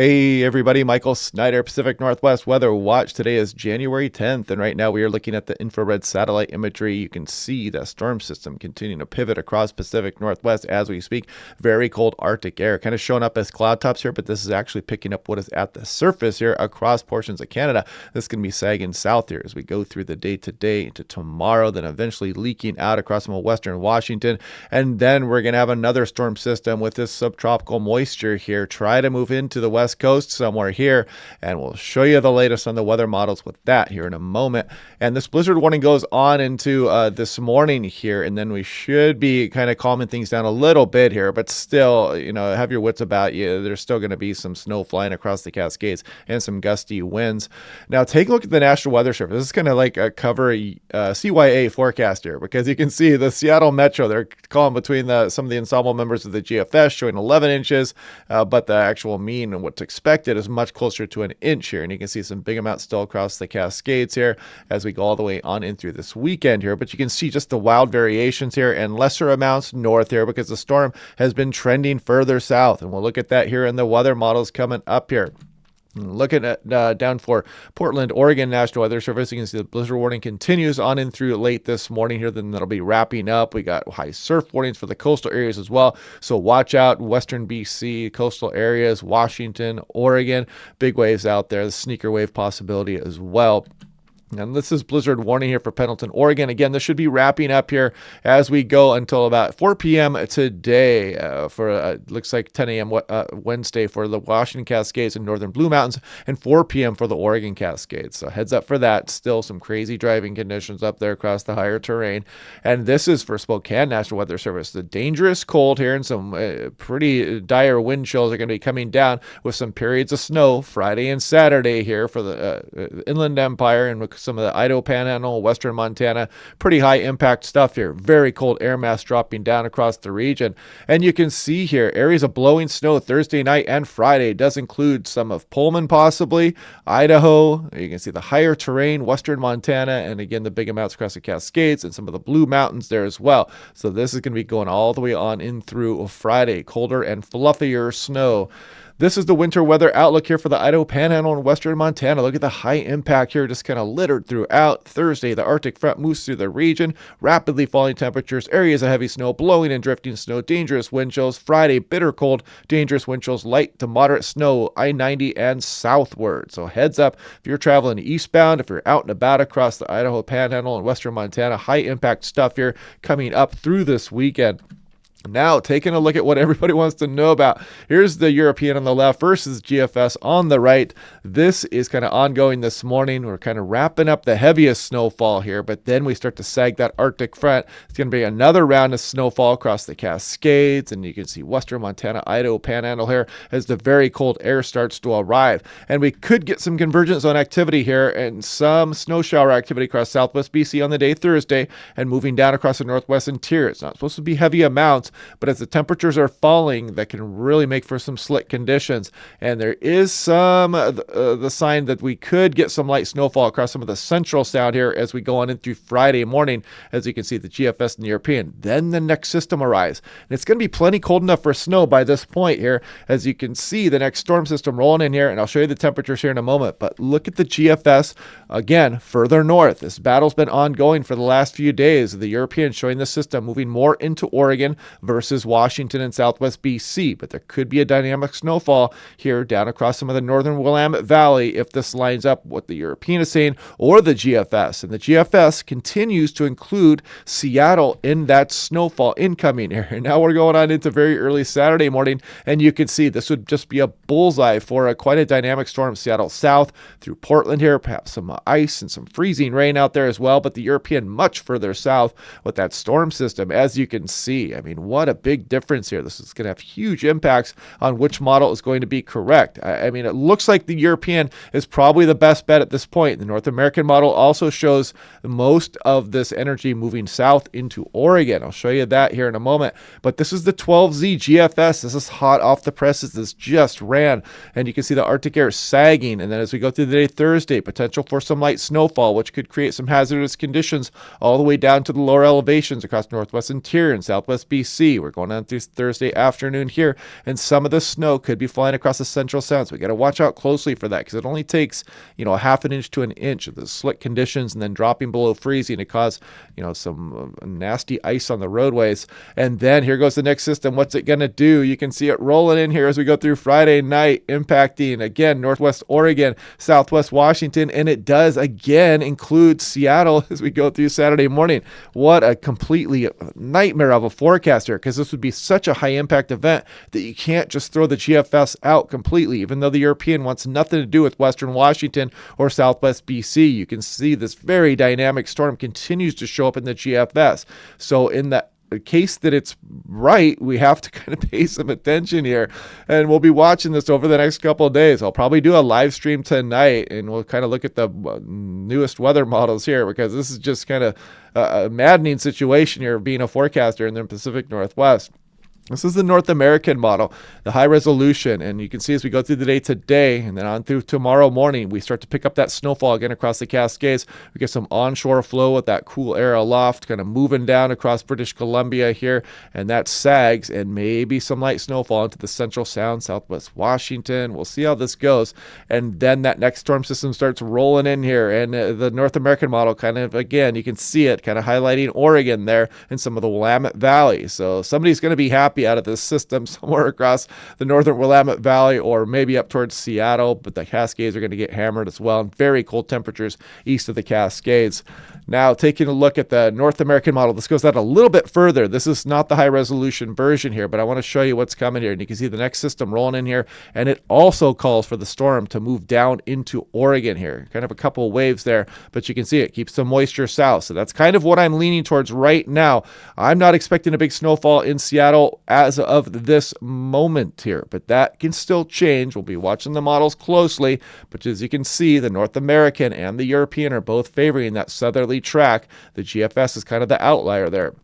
Hey everybody, Michael Snyder, Pacific Northwest Weather Watch. Today is January 10th, and right now we are looking at the infrared satellite imagery. You can see the storm system continuing to pivot across Pacific Northwest as we speak. Very cold Arctic air, kind of showing up as cloud tops here, but this is actually picking up what is at the surface here across portions of Canada. This is going to be sagging south here as we go through the day today into tomorrow, then eventually leaking out across some of western Washington. And then we're going to have another storm system with this subtropical moisture here try to move into the west coast somewhere here, and we'll show you the latest on the weather models with that here in a moment. And this blizzard warning goes on into this morning here, and then we should be kind of calming things down a little bit here, but still, have your wits about you. There's still going to be some snow flying across the Cascades and some gusty winds. Now take a look at the National Weather Service. This is kind of like a cover CYA forecast here, because you can see the Seattle Metro, they're calling between some of the ensemble members of the GFS showing 11 inches, but the actual mean and what's expected is much closer to an inch here. And you can see some big amounts still across the Cascades here as we go all the way on in through this weekend here. But you can see just the wild variations here and lesser amounts north here because the storm has been trending further south. And we'll look at that here in the weather models coming up here. Looking at down for Portland, Oregon National Weather Service, you can see the blizzard warning continues on in through late this morning here. Then that'll be wrapping up. We got high surf warnings for the coastal areas as well. So watch out, western BC, coastal areas, Washington, Oregon, big waves out there. The sneaker wave possibility as well. And this is blizzard warning here for Pendleton, Oregon. Again, this should be wrapping up here as we go until about 4 p.m. today for looks like 10 a.m. Wednesday for the Washington Cascades and Northern Blue Mountains, and 4 p.m. for the Oregon Cascades. So heads up for that. Still some crazy driving conditions up there across the higher terrain. And this is for Spokane National Weather Service. The dangerous cold here and some pretty dire wind chills are going to be coming down with some periods of snow Friday and Saturday here for the Inland Empire and some of the Idaho Panhandle, western Montana. Pretty high impact stuff here. Very cold air mass dropping down across the region. And you can see here areas of blowing snow Thursday night and Friday. It does include some of Pullman possibly, Idaho. You can see the higher terrain, western Montana, and again the big amounts across the Cascades and some of the Blue Mountains there as well. So this is going to be going all the way on in through Friday. Colder and fluffier snow. This is the winter weather outlook here for the Idaho Panhandle and western Montana. Look at the high impact here, just kind of littered throughout. Thursday, the Arctic front moves through the region. Rapidly falling temperatures, areas of heavy snow, blowing and drifting snow, dangerous wind chills. Friday, bitter cold, dangerous wind chills, light to moderate snow, I-90 and southward. So heads up if you're traveling eastbound, if you're out and about across the Idaho Panhandle and western Montana. High impact stuff here coming up through this weekend. Now, taking a look at what everybody wants to know about. Here's the European on the left versus GFS on the right. This is kind of ongoing this morning. We're kind of wrapping up the heaviest snowfall here, but then we start to sag that Arctic front. It's going to be another round of snowfall across the Cascades, and you can see western Montana, Idaho Panhandle here as the very cold air starts to arrive. And we could get some convergence on activity here and some snow shower activity across southwest BC on the day Thursday and moving down across the northwest interior. It's not supposed to be heavy amounts, but as the temperatures are falling, that can really make for some slick conditions. And there is some the sign that we could get some light snowfall across some of the central sound here as we go on in through Friday morning. As you can see, the GFS and the European. Then the next system arrives. And it's going to be plenty cold enough for snow by this point here. As you can see, the next storm system rolling in here, and I'll show you the temperatures here in a moment. But look at the GFS, again, further north. This battle's been ongoing for the last few days. The European showing the system moving more into Oregon versus Washington and southwest BC, but there could be a dynamic snowfall here down across some of the northern Willamette Valley if this lines up what the European is saying or the GFS. And the GFS continues to include Seattle in that snowfall incoming here. And now we're going on into very early Saturday morning, and you can see this would just be a bullseye for quite a dynamic storm. Seattle south through Portland here, perhaps some ice and some freezing rain out there as well, but the European much further south with that storm system, as you can see. I mean, what a big difference here. This is going to have huge impacts on which model is going to be correct. I mean, it looks like the European is probably the best bet at this point. The North American model also shows most of this energy moving south into Oregon. I'll show you that here in a moment. But this is the 12Z GFS. This is hot off the presses. This just ran. And you can see the Arctic air sagging. And then as we go through the day Thursday, potential for some light snowfall, which could create some hazardous conditions all the way down to the lower elevations across northwest interior and southwest BC. see. We're going on through Thursday afternoon here, and some of the snow could be flying across the Central Sound. So we got to watch out closely for that because it only takes, a half an inch to an inch of the slick conditions and then dropping below freezing to cause, some nasty ice on the roadways. And then here goes the next system. What's it going to do? You can see it rolling in here as we go through Friday night, impacting again Northwest Oregon, Southwest Washington, and it does again include Seattle as we go through Saturday morning. What a completely nightmare of a forecast here, because this would be such a high impact event that you can't just throw the GFS out completely, even though the European wants nothing to do with Western Washington or Southwest BC. You can see this very dynamic storm continues to show up in the GFS. So in the case that it's right, we have to kind of pay some attention here, and we'll be watching this over the next couple of days. I'll probably do a live stream tonight, and we'll kind of look at the newest weather models here, because this is just kind of a maddening situation here of being a forecaster in the Pacific Northwest. This is the North American model, the high resolution, and you can see as we go through the day today and then on through tomorrow morning, we start to pick up that snowfall again across the Cascades. We get some onshore flow with that cool air aloft kind of moving down across British Columbia here, and that sags, and maybe some light snowfall into the Central Sound, Southwest Washington. We'll see how this goes, and then that next storm system starts rolling in here, and the North American model kind of, again, you can see it kind of highlighting Oregon there and some of the Willamette Valley. So somebody's going to be happy out of this system somewhere across the northern Willamette Valley or maybe up towards Seattle, but the Cascades are going to get hammered as well, and very cold temperatures east of the Cascades. Now, taking a look at the North American model, this goes out a little bit further. This is not the high resolution version here, but I want to show you what's coming here. And you can see the next system rolling in here, and it also calls for the storm to move down into Oregon here. Kind of a couple of waves there, but you can see it keeps some moisture south. So that's kind of what I'm leaning towards right now. I'm not expecting a big snowfall in Seattle as of this moment here, but that can still change. We'll be watching the models closely, but as you can see, the North American and the European are both favoring that southerly track. The GFS is kind of the outlier there.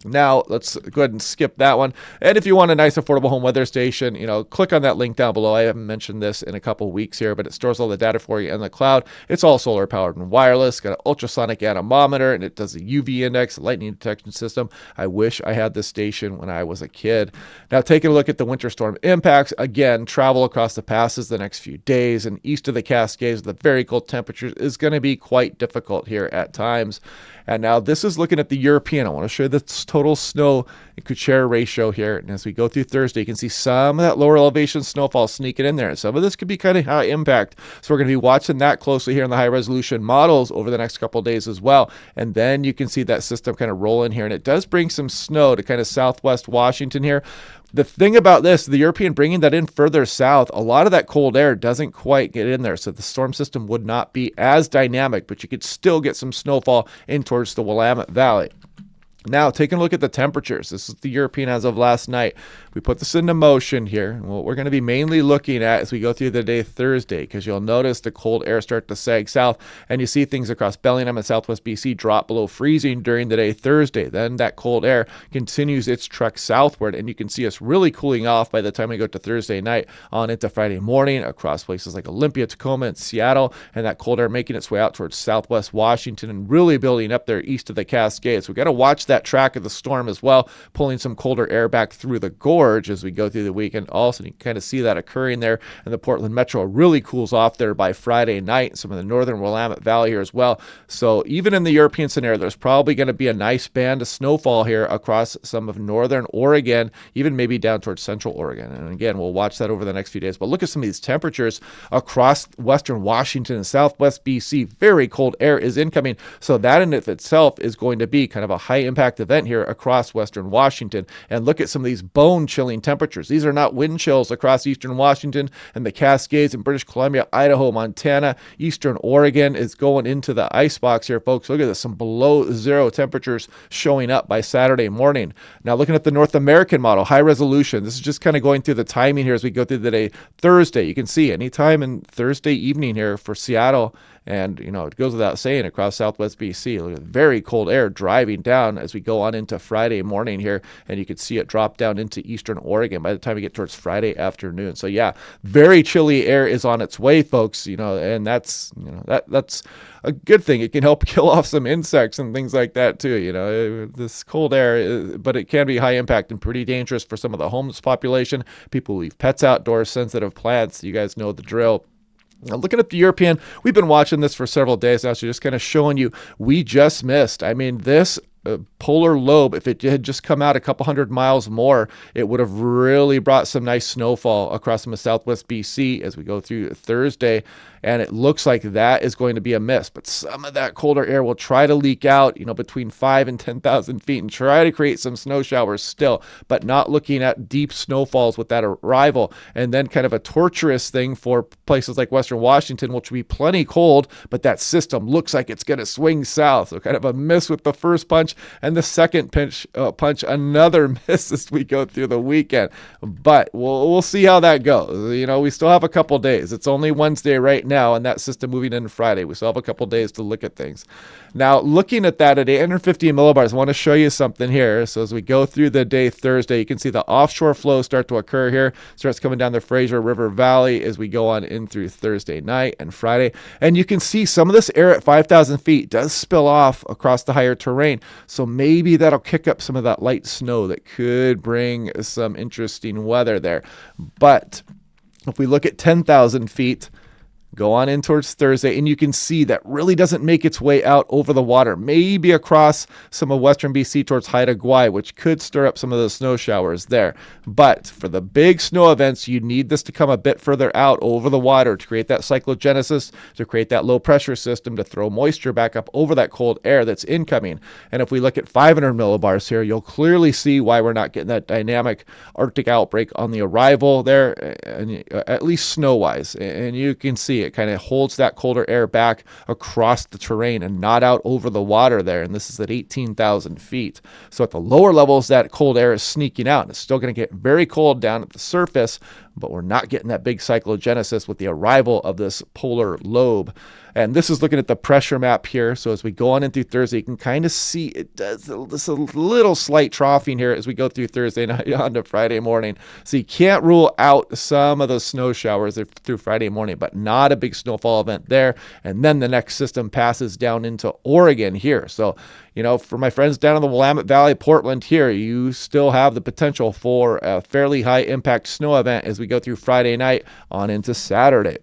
Now, let's go ahead and skip that one. And if you want a nice, affordable home weather station, click on that link down below. I haven't mentioned this in a couple of weeks here, but it stores all the data for you in the cloud. It's all solar powered and wireless, got an ultrasonic anemometer, and it does a UV index, lightning detection system. I wish I had this station when I was a kid. Now, taking a look at the winter storm impacts, again, travel across the passes the next few days, and east of the Cascades, the very cold temperatures is going to be quite difficult here at times. And now this is looking at the European. I want to show you the total snow and Kuchera ratio here. And as we go through Thursday, you can see some of that lower elevation snowfall sneaking in there. And some of this could be kind of high impact. So we're going to be watching that closely here in the high resolution models over the next couple of days as well. And then you can see that system kind of roll in here. And it does bring some snow to kind of southwest Washington here. The thing about this, the European bringing that in further south, a lot of that cold air doesn't quite get in there. So the storm system would not be as dynamic, but you could still get some snowfall in towards the Willamette Valley. Now, taking a look at the temperatures. This is the European as of last night. We put this into motion here. What we're going to be mainly looking at as we go through the day Thursday, because you'll notice the cold air start to sag south, and you see things across Bellingham and Southwest BC drop below freezing during the day Thursday. Then that cold air continues its trek southward, and you can see us really cooling off by the time we go to Thursday night on into Friday morning across places like Olympia, Tacoma, and Seattle, and that cold air making its way out towards Southwest Washington and really building up there east of the Cascades. We've got to watch that track of the storm as well, pulling some colder air back through the gorge as we go through the weekend. Also, you can kind of see that occurring there, and the Portland Metro really cools off there by Friday night. Some of the northern Willamette Valley here as well. So even in the European scenario, there's probably going to be a nice band of snowfall here across some of northern Oregon, even maybe down towards central Oregon. And again, we'll watch that over the next few days. But look at some of these temperatures across western Washington and southwest BC. Very cold air is incoming. So that in itself is going to be kind of a high impact event here across western Washington. And look at some of these bone chilling temperatures. These are not wind chills across eastern Washington and the Cascades in British Columbia, Idaho, Montana. Eastern Oregon is going into the icebox here, folks. Look at this, some below zero temperatures showing up by Saturday morning. Now looking at the North American model, high resolution. This is just kind of going through the timing here as we go through the day. Thursday, you can see anytime in Thursday evening here for Seattle And, it goes without saying across southwest BC, look at very cold air driving down as we go on into Friday morning here. And you can see it drop down into eastern Oregon by the time we get towards Friday afternoon. So, yeah, very chilly air is on its way, folks, and that's a good thing. It can help kill off some insects and things like that, too. This cold air, but it can be high impact and pretty dangerous for some of the homeless population. People leave pets outdoors, sensitive plants. You guys know the drill. Now, looking at the European, we've been watching this for several days now, so just kind of showing you we just missed. I mean, this polar lobe, if it had just come out a couple hundred miles more, it would have really brought some nice snowfall across some of southwest BC as we go through Thursday. And it looks like that is going to be a miss. But some of that colder air will try to leak out, between 5 and 10,000 feet and try to create some snow showers still, but not looking at deep snowfalls with that arrival. And then kind of a torturous thing for places like Western Washington, which will be plenty cold, but that system looks like it's going to swing south. So kind of a miss with the first punch, and the second punch, another miss as we go through the weekend. But we'll see how that goes. We still have a couple days. It's only Wednesday right now, and that system moving in Friday. We still have a couple days to look at things. Now, looking at that at 850 millibars, I want to show you something here. So as we go through the day Thursday, you can see the offshore flow start to occur here. Starts coming down the Fraser River Valley as we go on in through Thursday night and Friday. And you can see some of this air at 5,000 feet does spill off across the higher terrain. So maybe that'll kick up some of that light snow that could bring some interesting weather there. But if we look at 10,000 feet, go on in towards Thursday, and you can see that really doesn't make its way out over the water, maybe across some of western BC towards Haida Gwaii, which could stir up some of the snow showers there. But for the big snow events, you need this to come a bit further out over the water to create that cyclogenesis, to create that low pressure system, to throw moisture back up over that cold air that's incoming. And if we look at 500 millibars here, you'll clearly see why we're not getting that dynamic Arctic outbreak on the arrival there, at least snow-wise. And you can see it kind of holds that colder air back across the terrain and not out over the water there. And this is at 18,000 feet. So at the lower levels, that cold air is sneaking out. It's still going to get very cold down at the surface, but we're not getting that big cyclogenesis with the arrival of this polar lobe. And this is looking at the pressure map here. So as we go on into Thursday, you can kind of see it does this a little slight troughing here as we go through Thursday night on to Friday morning. So you can't rule out some of those snow showers through Friday morning, but not a big snowfall event there. And then the next system passes down into Oregon here. So, for my friends down in the Willamette Valley, Portland here, you still have the potential for a fairly high impact snow event as we go through Friday night on into Saturday.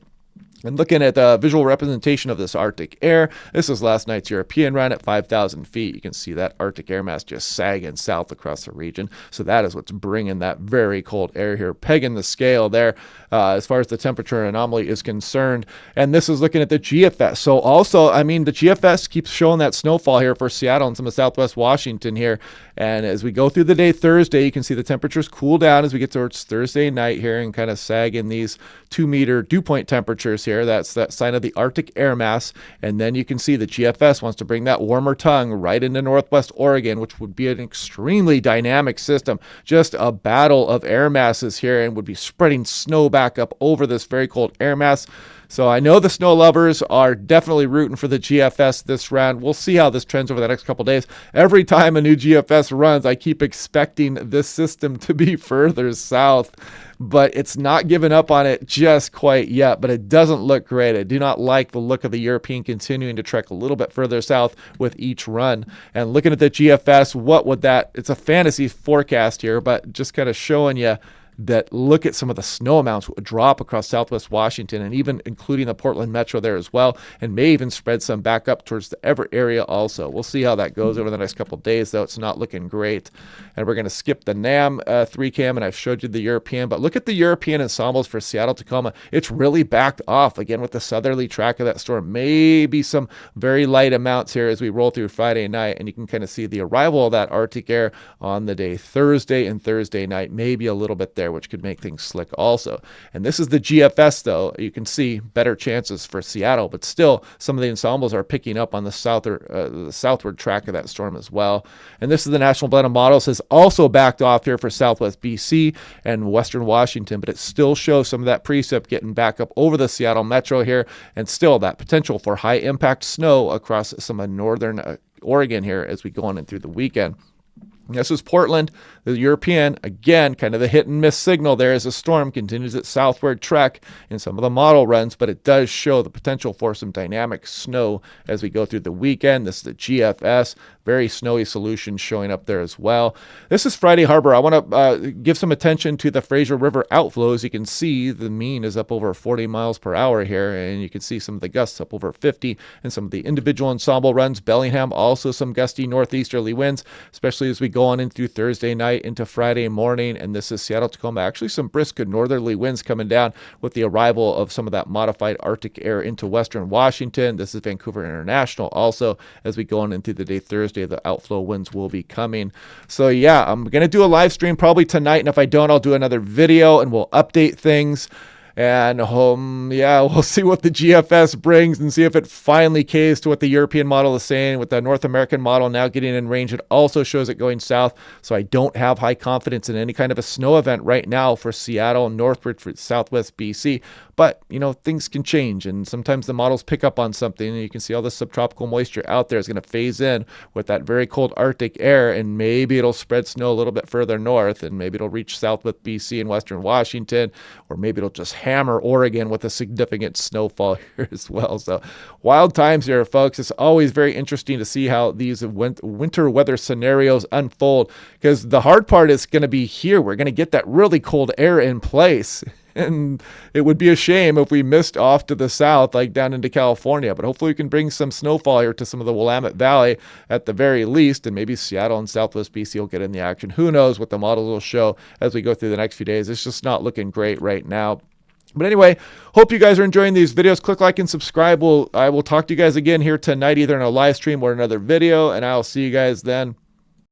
And looking at the visual representation of this Arctic air, this is last night's European run at 5,000 feet. You can see that Arctic air mass just sagging south across the region. So that is what's bringing that very cold air here, pegging the scale there as far as the temperature anomaly is concerned. And this is looking at the GFS. So also, the GFS keeps showing that snowfall here for Seattle and some of southwest Washington here. And as we go through the day Thursday, you can see the temperatures cool down as we get towards Thursday night here and kind of sag in these 2-meter dew point temperatures here. That's that sign of the Arctic air mass. And then you can see the GFS wants to bring that warmer tongue right into northwest Oregon, which would be an extremely dynamic system. Just a battle of air masses here, and would be spreading snow back up over this very cold air mass. So I know the snow lovers are definitely rooting for the GFS this round. We'll see how this trends over the next couple of days. Every time a new GFS runs, I keep expecting this system to be further south, but it's not giving up on it just quite yet, but it doesn't look great. I do not like the look of the European continuing to trek a little bit further south with each run. And looking at the GFS, it's a fantasy forecast here, but just kind of showing you that look at some of the snow amounts would drop across southwest Washington and even including the Portland metro there as well, and may even spread some back up towards the Everett area also. We'll see how that goes over the next couple of days, though. It's not looking great. And we're going to skip the NAM 3 cam, and I've showed you the European, but look at the European ensembles for Seattle, Tacoma. It's really backed off again with the southerly track of that storm. Maybe some very light amounts here as we roll through Friday night, and you can kind of see the arrival of that Arctic air on the day Thursday and Thursday night, maybe a little bit there. there, which could make things slick also. And this is the GFS, though. You can see better chances for Seattle, but still some of the ensembles are picking up on the southward track of that storm as well. And this is the National Blend of Models, has also backed off here for Southwest BC and Western Washington, but it still shows some of that precip getting back up over the Seattle metro here, and still that potential for high impact snow across some of northern Oregon here as we go on in through the weekend. This is Portland, the European. Again, kind of the hit and miss signal there as the storm continues its southward trek in some of the model runs, but it does show the potential for some dynamic snow as we go through the weekend. This is the GFS, very snowy solution showing up there as well. This is Friday Harbor. I want to give some attention to the Fraser River outflows. You can see the mean is up over 40 miles per hour here, and you can see some of the gusts up over 50, and some of the individual ensemble runs. Bellingham, also some gusty northeasterly winds, especially as we go on in through Thursday night into Friday morning. And this is Seattle Tacoma. Actually, some brisk northerly winds coming down with the arrival of some of that modified Arctic air into western Washington. This is Vancouver International also as we go on into the day Thursday. The outflow winds will be coming. So yeah, I'm going to do a live stream probably tonight. And if I don't, I'll do another video and we'll update things. And yeah, we'll see what the GFS brings and see if it finally caves to what the European model is saying. With the North American model now getting in range, it also shows it going south. So I don't have high confidence in any kind of a snow event right now for Seattle and northward for Southwest BC. But, you know, things can change, and sometimes the models pick up on something, and you can see all the subtropical moisture out there is going to phase in with that very cold Arctic air, and maybe it'll spread snow a little bit further north, and maybe it'll reach Southwest BC and Western Washington, or maybe it'll just hammer Oregon with a significant snowfall here as well. So wild times here, folks. It's always very interesting to see how these winter weather scenarios unfold, because the hard part is going to be here. We're going to get that really cold air in place. And it would be a shame if we missed off to the south, like down into California. But hopefully we can bring some snowfall here to some of the Willamette Valley at the very least. And maybe Seattle and Southwest BC will get in the action. Who knows what the models will show as we go through the next few days. It's just not looking great right now. But anyway, hope you guys are enjoying these videos. Click like and subscribe. I will talk to you guys again here tonight, either in a live stream or another video. And I'll see you guys then.